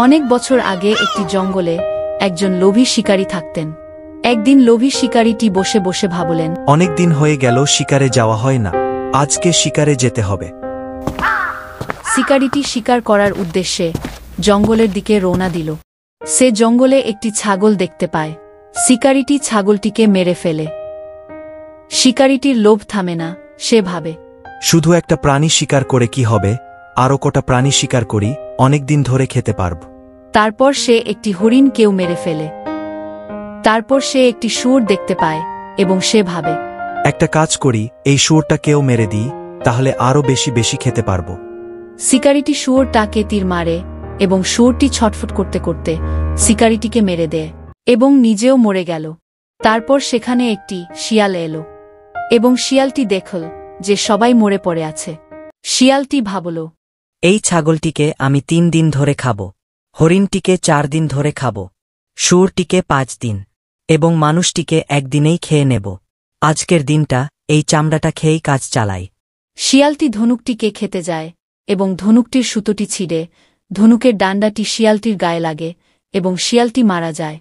অনেক বছর আগে একটি জঙ্গলে একজন লোভী শিকারী থাকতেন। একদিন লোভী শিকারীটি বসে বসে ভাবলেন, অনেক দিন হয়ে গেল শিকারে যাওয়া হয় না, আজকে শিকারে যেতে হবে। শিকারীটি শিকার করার উদ্দেশ্যে জঙ্গলের দিকে রওনা দিল। সে জঙ্গলে একটি ছাগল দেখতে পায়। শিকারীটি ছাগলটিকে মেরে ফেলে। শিকারীটির লোভ থামে না, সে ভাবে, শুধু একটা প্রাণী শিকার করে কি হবে, আরও কটা প্রাণী শিকার করি, অনেক দিন ধরে খেতে পারব। তারপর সে একটি হরিণকেও মেরে ফেলে। তারপর সে একটি শুয়োর দেখতে পায় এবং সে ভাবে, একটা কাজ করি, এই শুয়োরটাকেও মেরে দিই, তাহলে আরও বেশি বেশি খেতে পারব। শিকারীটি শুয়োরটাকে তীর মারে এবং শুয়োরটি ছটফট করতে করতে শিকারীটিকে মেরে দেয় এবং নিজেও মরে গেল। তারপর সেখানে একটি শিয়াল এলো এবং শিয়ালটি দেখল যে সবাই মরে পড়ে আছে। শিয়ালটি ভাবল, এই ছাগলটিকে আমি 3 দিন ধরে খাব, হরিণটিকে 4 দিন ধরে খাব, শুয়োরটিকে 5 দিন এবং মানুষটিকে 1 দিনেই খেয়ে নেব। আজকের দিনটা এই চামড়াটা খেয়েই কাজ চালাই। শিয়ালটি ধনুকটিকে খেতে যায় এবং ধনুকটির সুতোটি ছিঁড়ে ধনুকের ডান্ডাটি শিয়ালটির গায়ে লাগে এবং শিয়ালটি মারা যায়।